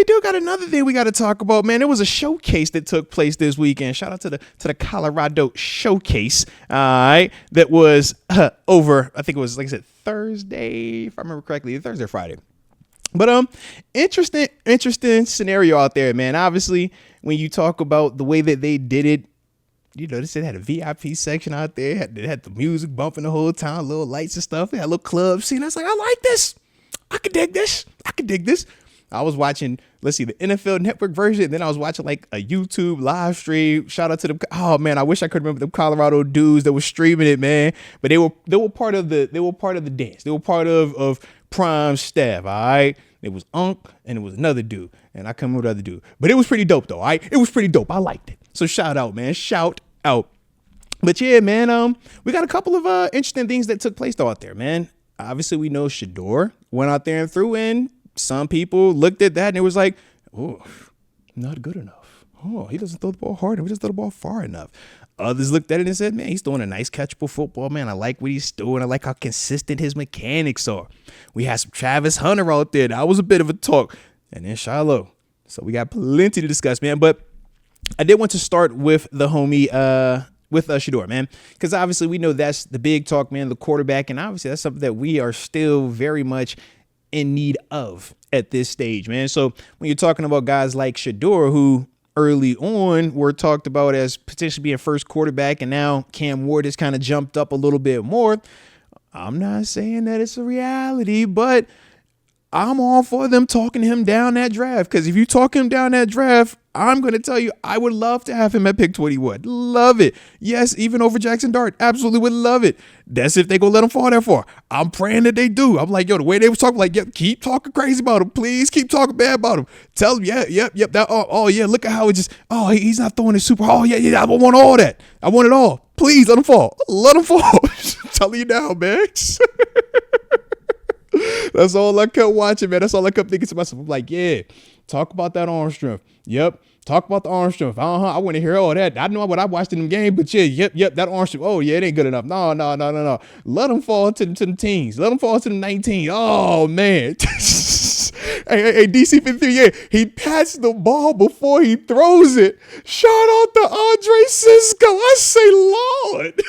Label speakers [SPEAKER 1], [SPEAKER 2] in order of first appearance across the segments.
[SPEAKER 1] we do got another thing we got to talk about, man. There was a showcase that took place this weekend. Shout out to the Colorado showcase. All right, that was over. I think it was, like I said, Thursday, if I remember correctly, Thursday or Friday. But interesting scenario out there, man. Obviously, when you talk about the way that they did it, you know, they had a VIP section out there. They had the music bumping the whole time, little lights and stuff. They had a little club scene. I was like, I like this. I could dig this. I was watching, the NFL Network version. Then I was watching like a YouTube live stream. Shout out to them. Oh man, I wish I could remember them Colorado dudes that were streaming it, man. But they were part of the dance. They were part of Prime's staff. All right. It was Unc and it was another dude, and I couldn't remember the other dude. But it was pretty dope though. All right. It was pretty dope. I liked it. So shout out, man. Shout out. But yeah, man. We got a couple of interesting things that took place though out there, man. Obviously, we know Shedeur went out there and threw in. Some people looked at that and it was like, oh, not good enough. Oh, he doesn't throw the ball hard enough. He doesn't throw the ball far enough. Others looked at it and said, man, he's throwing a nice catchable football, man. I like what he's doing. I like how consistent his mechanics are. We had some Travis Hunter out there. That was a bit of a talk. And then Shiloh. So we got plenty to discuss, man. But I did want to start with the homie, with Shedeur, man, because obviously we know that's the big talk, man, the quarterback. And obviously that's something that we are still very much in need of at this stage, man. So when you're talking about guys like Shedeur, who early on were talked about as potentially being first quarterback, and now Cam Ward has kind of jumped up a little bit more. I'm not saying that it's a reality, but I'm all for them talking him down that draft, because if you talk him down that draft, I'm going to tell you, I would love to have him at pick 21. Love it. Yes, even over Jackson Dart. Absolutely would love it. That's if they go let him fall that far. I'm praying that they do. I'm like, yo, the way they was talking, like, yep, keep talking crazy about him. Please keep talking bad about him. Tell him, yep. That, yeah, look at how it just, he's not throwing it super. Oh, yeah, I want all that. I want it all. Please let him fall. Let him fall. I'm telling you now, man. That's all I kept watching, man. That's all I kept thinking to myself. I'm like, yeah, talk about that arm strength. Yep. Talk about the arm strength. I want to hear all that. I know what I watched in the game, but yeah, yep, that arm strength. Oh, yeah, it ain't good enough. No. Let them fall to the teens. Let them fall to the 19. Oh, man. Hey, DC-53, yeah, he pats the ball before he throws it. Shout out to Andre Cisco. I say, Lord.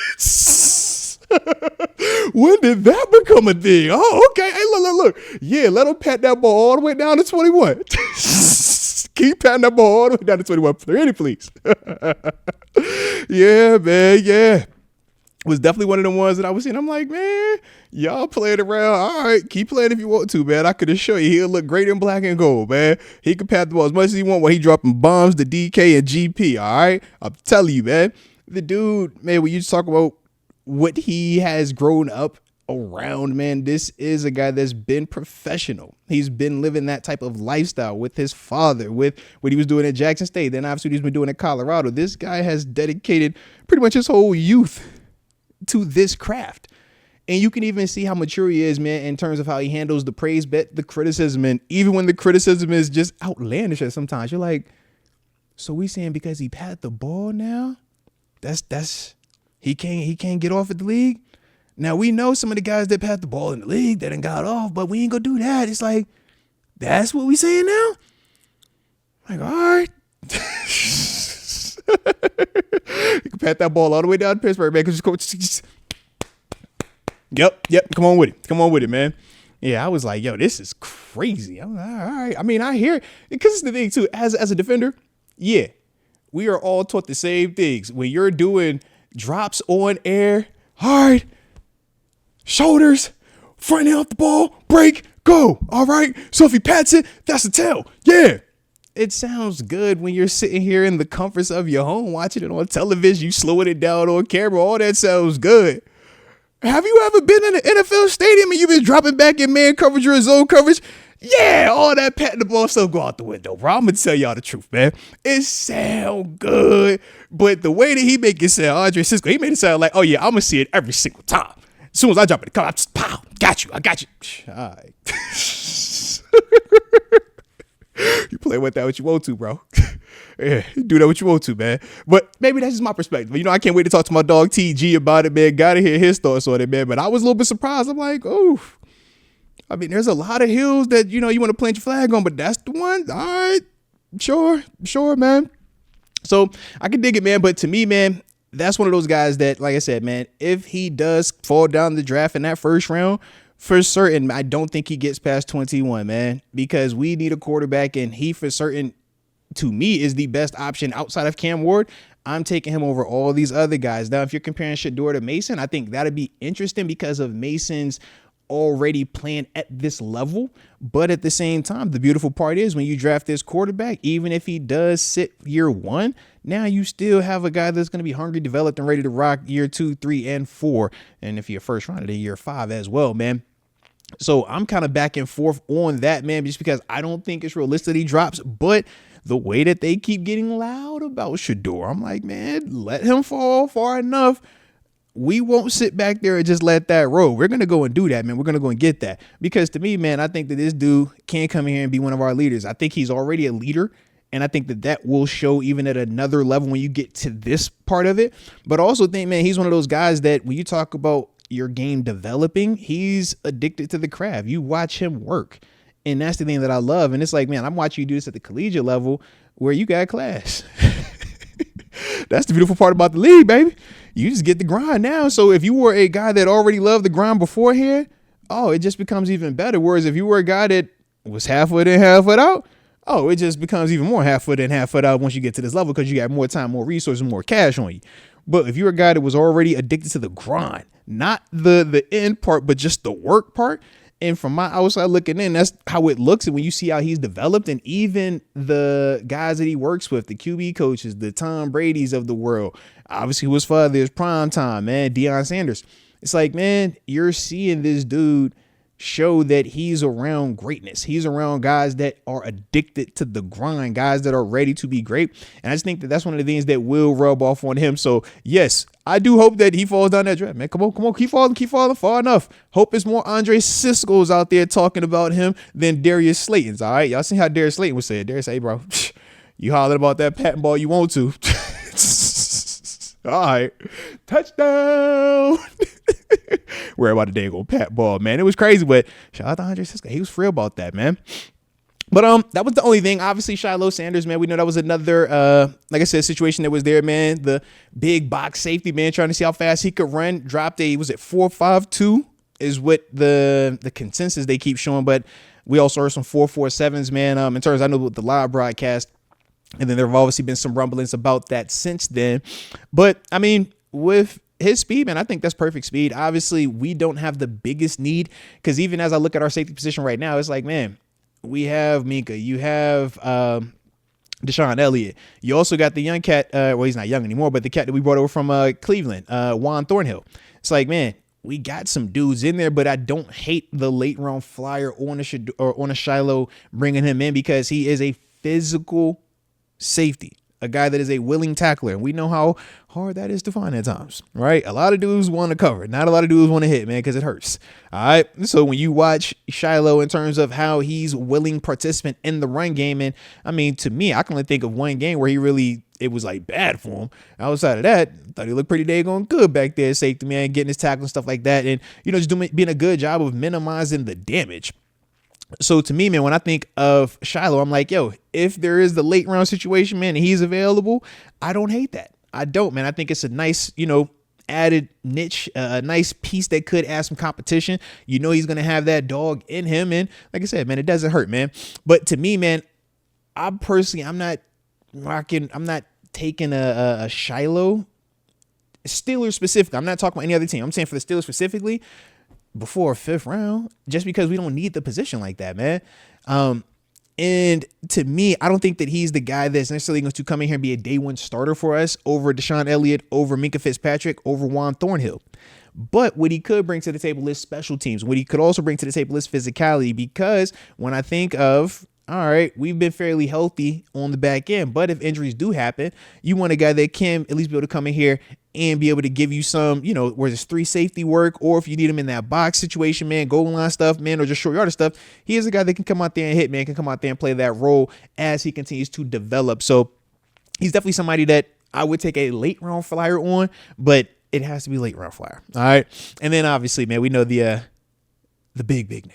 [SPEAKER 1] When did that become a thing? Oh, okay. Hey, look. Yeah, let him pat that ball all the way down to 21. Keep patting that ball all the way down to 21. Please. Yeah, man. Yeah. Was definitely one of the ones that I was seeing. I'm like, man, y'all playing around. All right, keep playing if you want to, man. I could assure you he'll look great in black and gold, man. He can pat the ball as much as he want while he dropping bombs to DK and GP, all right? I'm telling you, man. The dude, man, when you talk about what he has grown up around, man, this is a guy that's been professional. He's been living that type of lifestyle with his father, with what he was doing at Jackson State. Then obviously he's been doing at Colorado. This guy has dedicated pretty much his whole youth to this craft. And you can even see how mature he is, man, in terms of how he handles the praise, the criticism. And even when the criticism is just outlandish at sometimes, you're like, so we saying because he pat the ball now, that's he can't get off at the league? Now, we know some of the guys that pat the ball in the league that done got off, but we ain't gonna do that. It's like, that's what we saying now? Like, all right. You can pat that ball all the way down to Pittsburgh, man. Yep. Come on with it, man. Yeah, I was like, yo, this is crazy. I'm like, all right. I mean, I hear it. Because it's the thing, too, as a defender, yeah, we are all taught the same things. When you're doing drops on air, all right, shoulders, fronting off the ball, break, go. All right. So if he pats it, that's a tell. Yeah. It sounds good when you're sitting here in the comforts of your home watching it on television. You slowing it down on camera. All that sounds good. Have you ever been in an NFL stadium and you've been dropping back in man coverage or zone coverage? Yeah, all that patting the ball stuff go out the window, bro. I'm going to tell y'all the truth, man. It sound good, but the way that he make it sound, Andre Cisco, he made it sound like, oh, yeah, I'm going to see it every single time. As soon as I drop it, come, I just, pow, I got you. All right. You play with that what you want to, bro. Yeah, do that what you want to, man. But maybe that's just my perspective. You know, I can't wait to talk to my dog TG about it, man. Gotta hear his thoughts on it, man. But I was a little bit surprised. I'm like, oh, I mean, there's a lot of hills that, you want to plant your flag on, but that's the one. All right. Sure, man. So I can dig it, man. But to me, man, that's one of those guys that, like I said, man, if he does fall down the draft in that first round, for certain, I don't think he gets past 21, man, because we need a quarterback, and he, for certain, to me, is the best option outside of Cam Ward. I'm taking him over all these other guys. Now, if you're comparing Shedeur to Mason, I think that'd be interesting because of Mason's already playing at this level. But at the same time, the beautiful part is when you draft this quarterback, even if he does sit year one, now you still have a guy that's going to be hungry, developed, and ready to rock year 2, 3, and 4. And if you're first round, then year 5 as well, man. So I'm kind of back and forth on that, man, just because I don't think it's realistic that he drops. But the way that they keep getting loud about Shedeur, I'm like, man, let him fall far enough. We won't sit back there and just let that roll. We're going to go and do that, man. We're going to go and get that. Because to me, man, I think that this dude can come in here and be one of our leaders. I think he's already a leader. And I think that that will show even at another level when you get to this part of it. But I also think, man, he's one of those guys that when you talk about your game developing, he's addicted to the craft. You watch him work. And that's the thing that I love. And it's like, man, I'm watching you do this at the collegiate level where you got class. That's the beautiful part about the league, baby. You just get the grind now. So if you were a guy that already loved the grind beforehand, it just becomes even better. Whereas if you were a guy that was half foot in, half foot out, it just becomes even more half foot in, half foot out once you get to this level because you got more time, more resources, more cash on you. But if you're a guy that was already addicted to the grind, not the end part, but just the work part, and from my outside looking in, that's how it looks. And when you see how he's developed, and even the guys that he works with, the QB coaches, the Tom Brady's of the world, obviously who his father is prime time, man, Shedeur Sanders. It's like, man, you're seeing this dude show that he's around greatness. He's around guys that are addicted to the grind, guys that are ready to be great. And I just think that that's one of the things that will rub off on him. So yes, I do hope that he falls down that draft, man. Come on. Keep falling far enough. Hope it's more Andre Sisco's out there talking about him than Darius Slayton's. All right. Y'all see how Darius Slayton was saying. Darius, hey, bro, you hollering about that patent ball you want to. All right. Touchdown. Worry about the dang old pat ball, man. It was crazy, but shout out to Andre Sisco. He was free about that, man. But that was the only thing. Obviously, Shiloh Sanders, man. We know that was another, like I said, situation that was there, man. The big box safety, man, trying to see how fast he could run. Dropped was it 4.52 is what the consensus they keep showing. But we also heard some 4.47s, man. In terms, I know with the live broadcast, and then there have obviously been some rumblings about that since then. But I mean, with his speed, man, I think that's perfect speed. Obviously, we don't have the biggest need because even as I look at our safety position right now, it's like, man, we have Minka, you have Deshaun Elliott. You also got the young cat. Well, he's not young anymore, but the cat that we brought over from Cleveland, Juan Thornhill. It's like, man, we got some dudes in there, but I don't hate the late round flyer on a Shiloh bringing him in because he is a physical safety, a guy that is a willing tackler. And we know how hard that is to find at times, right? A lot of dudes want to cover. Not a lot of dudes want to hit, man, because it hurts. All right. So when you watch Shiloh in terms of how he's willing participant in the run game, and I mean, to me, I can only think of one game where it was like bad for him. Outside of that, I thought he looked pretty daggone good back there, safety, man, getting his tackle and stuff like that. And, just being a good job of minimizing the damage. So to me, man, when I think of Shiloh, I'm like, yo, if there is the late round situation, man, and he's available, I don't hate that. I don't, man. I think it's a nice, added niche, a nice piece that could add some competition. He's going to have that dog in him. And like I said, man, it doesn't hurt, man. But to me, man, I'm not taking a Shiloh Steelers specific. I'm not talking about any other team. I'm saying for the Steelers specifically, before a 5th round, just because we don't need the position like that, man. And to me, I don't think that he's the guy that's necessarily going to come in here and be a day one starter for us over Deshaun Elliott, over Minka Fitzpatrick, over Juan Thornhill. But what he could bring to the table is special teams. What he could also bring to the table is physicality, because when I think of, all right, we've been fairly healthy on the back end, but if injuries do happen, you want a guy that can at least be able to come in here and be able to give you some, where there's 3 safety work, or if you need him in that box situation, man, goal line stuff, man, or just short yardage stuff, he is a guy that can come out there and hit, man, can come out there and play that role as he continues to develop. So he's definitely somebody that I would take a late round flyer on, but it has to be late round flyer. All right. And then obviously, man, we know the big name,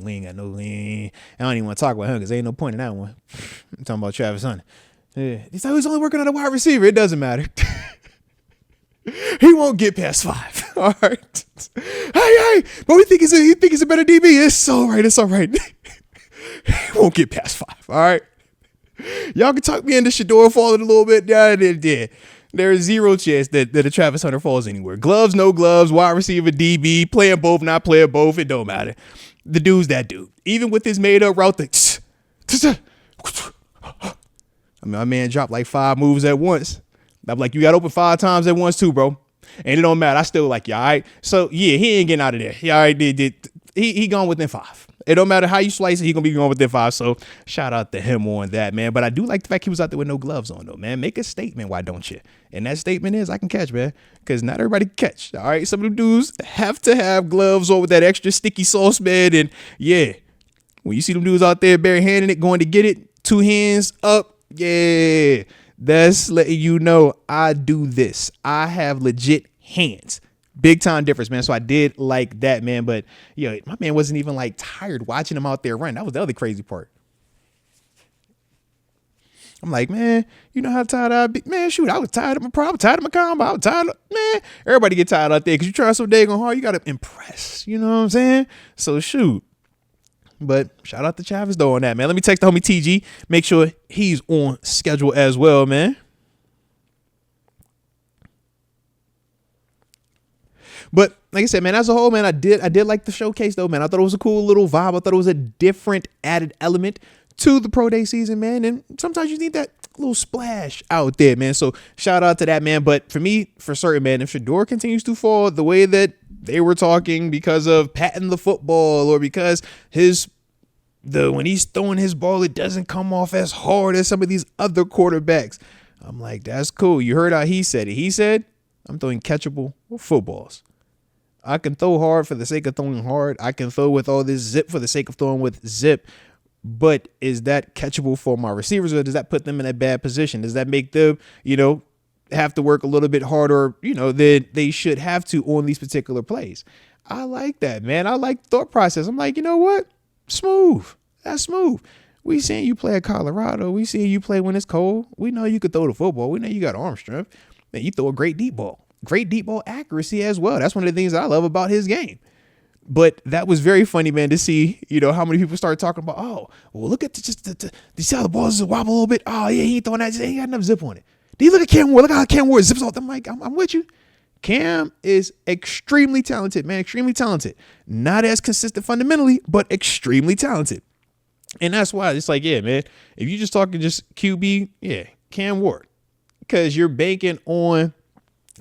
[SPEAKER 1] we ain't got no. I don't even want to talk about him because ain't no point in that one. I'm talking about Travis Hunter. Yeah, he's only working on a wide receiver. It doesn't matter. He won't get past 5. All right. Hey, but he think he's a better DB. It's all right. It's all right. He won't get past 5. All right. Y'all can talk me into Shedeur falling a little bit. Yeah, it did. There is zero chance that a Travis Hunter falls anywhere. Gloves, no gloves, wide receiver, DB, playing both, not playing both. It don't matter. The dude's that dude. Even with his made up route, my man dropped like 5 moves at once. I'm like, you got open 5 times at once too, bro. And it don't matter. I still like you, all right? So, yeah, he ain't getting out of there. Yeah, all right, he gone within 5. It don't matter how you slice it, he going to be going within 5. So, shout out to him on that, man. But I do like the fact he was out there with no gloves on, though, man. Make a statement, why don't you? And that statement is, I can catch, man. Because not everybody can catch, all right? Some of them dudes have to have gloves on with that extra sticky sauce, man. And, yeah, when you see them dudes out there barehanding it, going to get it, 2 hands up, yeah, that's letting you know I do this. I have legit hands. Big time difference, man. So I did like that, man. But, my man wasn't even like tired watching him out there run. That was the other crazy part. I'm like, man, you know how tired I'd be? Man, shoot, I was tired of my problem, tired of my combo. I was tired of, man, everybody get tired out there because you try so daggone hard. You got to impress. You know what I'm saying? So, shoot. But shout out to Travis, though, on that, man. Let me text the homie TG. Make sure he's on schedule as well, man. But like I said, man, as a whole, man, I did like the showcase, though, man. I thought it was a cool little vibe. I thought it was a different added element to the pro day season, man. And sometimes you need that little splash out there, man. So shout out to that, man. But for me, for certain, man, if Shedeur continues to fall the way that they were talking because of patting the football or because when he's throwing his ball, it doesn't come off as hard as some of these other quarterbacks. I'm like, that's cool. You heard how he said it. He said, I'm throwing catchable footballs. I can throw hard for the sake of throwing hard. I can throw with all this zip for the sake of throwing with zip. But is that catchable for my receivers, or does that put them in a bad position? Does that make them, have to work a little bit harder, than they should have to on these particular plays? I like that, man. I like the thought process. I'm like, you know what? Smooth. That's smooth. We seen you play at Colorado. We seen you play when it's cold. We know you could throw the football. We know you got arm strength. Man, you throw a great deep ball. Great deep ball accuracy as well. That's one of the things that I love about his game. But that was very funny, man, to see, how many people start talking about, oh, well, look at you see how the ball just wobble a little bit? Oh, yeah, he ain't throwing that. He ain't got enough zip on it. Do you look at Cam Ward? Look how Cam Ward zips off. I'm like, I'm with you. Cam is extremely talented, man, extremely talented. Not as consistent fundamentally, but extremely talented. And that's why it's like, yeah, man, if you just talking just QB, yeah, Cam Ward. Because you're banking on,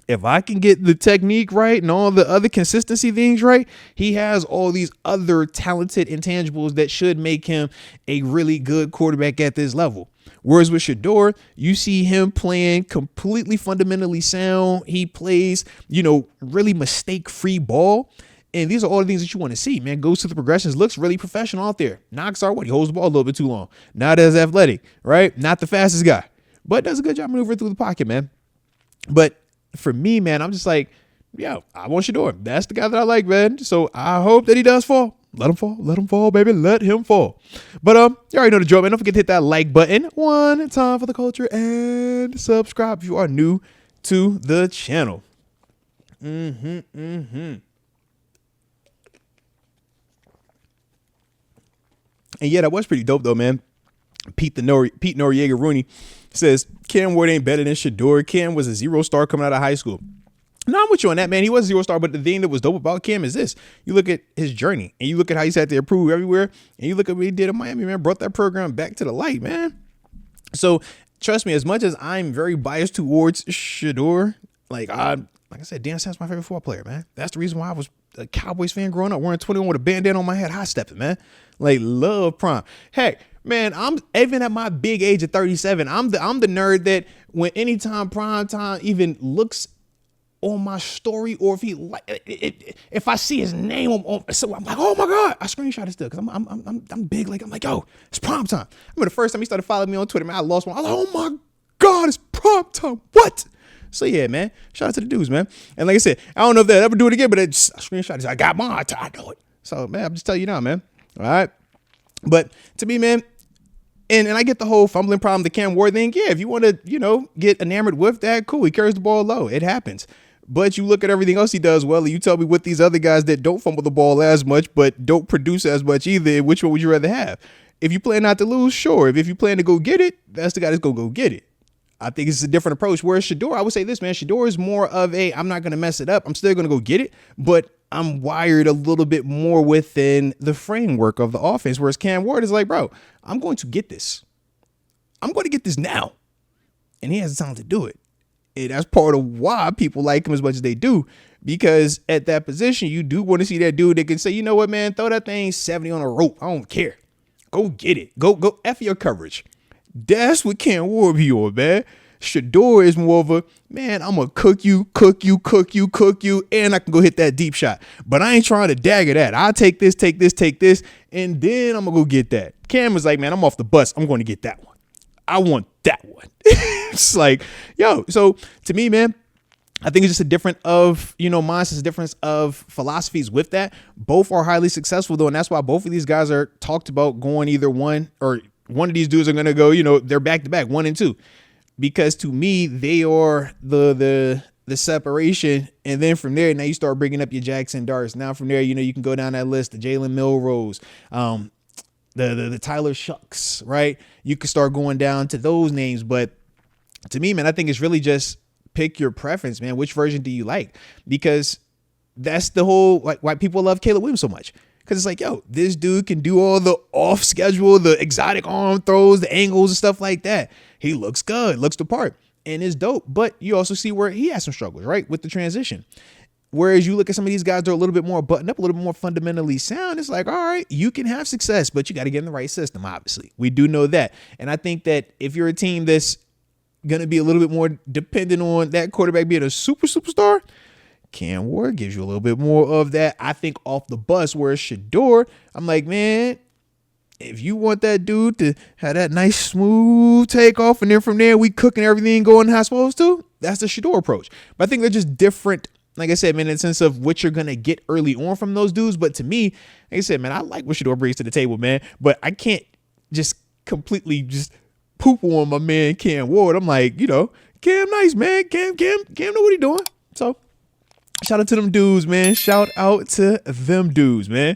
[SPEAKER 1] if I can get the technique right and all the other consistency things right, he has all these other talented intangibles that should make him a really good quarterback at this level. Whereas with Shedeur, you see him playing completely fundamentally sound. He plays, really mistake-free ball. And these are all the things that you want to see, man. Goes to the progressions, looks really professional out there. Knocks are what? He holds the ball a little bit too long. Not as athletic, right? Not the fastest guy, but does a good job maneuvering through the pocket, man. But for me, man, I'm just like, I want Shedeur. That's the guy that I like, man. So I hope that he does fall. Let him fall, baby. Let him fall. But you already know the drill, man. Don't forget to hit that like button one time for the culture and subscribe if you are new to the channel. And yeah, that was pretty dope though, man. Pete Noriega Rooney says Cam Ward ain't better than Shedeur. Cam was a 0-star coming out of high school. No, I'm with you on that, man. He was a 0-star, but the thing that was dope about Cam is this. You look at his journey, and you look at how he's had to improve everywhere, and you look at what he did in Miami, man. Brought that program back to the light, man. So, trust me, as much as I'm very biased towards Shedeur, like I said, Deion Sanders is my favorite football player, man. That's the reason why I was a Cowboys fan growing up, wearing 21 with a bandana on my head, high stepping, man. Like, love prime. Hey, man, I'm even at my big age of 37. I'm the nerd that when anytime prime time even looks on my story, or if I see his name so I'm like, oh my god, I screenshot it still because I'm big. Like I'm like, yo, it's prime time. I remember the first time he started following me on Twitter, man, I lost one. I was like, oh my god, it's prime time. What? So yeah, man, shout out to the dudes, man. And like I said, I don't know if they'll ever do it again, but I screenshot it. I got mine. I know it. So man, I'm just telling you now, man. All right. But to me, man, and I get the whole fumbling problem, the Cam Ward thing. Yeah, if you want to, get enamored with that, cool. He carries the ball low. It happens. But you look at everything else he does well, and you tell me what these other guys that don't fumble the ball as much, but don't produce as much either, which one would you rather have? If you plan not to lose, sure. If you plan to go get it, that's the guy that's going to go get it. I think it's a different approach. Whereas Shedeur, I would say this, man, Shedeur is more of I'm not going to mess it up. I'm still going to go get it, but I'm wired a little bit more within the framework of the offense. Whereas Cam Ward is like, bro, I'm going to get this. I'm going to get this now. And he has the time to do it. And that's part of why people like him as much as they do, because at that position, you do want to see that dude that can say, you know what, man, throw that thing 70 on a rope. I don't care. Go get it. Go F your coverage. That's what Cam Ward be on, man. Shedeur is more of a, man, I'm going to cook you, and I can go hit that deep shot. But I ain't trying to dagger that. I'll take this, and then I'm going to go get that. Cam is like, man, I'm off the bus. I'm going to get that one. I want that one. It's like, so to me, man, I think it's just a different of, mindsets, a difference of philosophies with that. Both are highly successful, though, and that's why both of these guys are talked about going either one, or one of these dudes are going to go, they're back-to-back, 1 and 2. Because to me, they are the separation. And then from there, now you start bringing up your Jackson Darts. Now from there, you can go down that list, the Jalen Milrose, the Tyler Shucks, right? You can start going down to those names. But to me, man, I think it's really just pick your preference, man. Which version do you like? Because that's the whole, why people love Caleb Williams so much. Because it's like, this dude can do all the off schedule, the exotic arm throws, the angles and stuff like that. He looks good, looks the part, and is dope. But you also see where he has some struggles, right, with the transition. Whereas you look at some of these guys that are a little bit more buttoned up, a little bit more fundamentally sound. It's like, all right, you can have success, but you got to get in the right system, obviously. We do know that. And I think that if you're a team that's going to be a little bit more dependent on that quarterback being a superstar, Cam Ward gives you a little bit more of that, I think, off the bus. Whereas Shedeur, I'm like, man, if you want that dude to have that nice smooth takeoff, and then from there we cooking everything going how it's supposed to, that's the Shedeur approach. But I think they're just different, like I said, man, in the sense of what you're going to get early on from those dudes. But to me, like I said, man, I like what Shedeur brings to the table, man. But I can't just completely just poop on my man Cam Ward. I'm like, Cam nice, man. Cam know what he doing. So shout out to them dudes, man. Shout out to them dudes, man.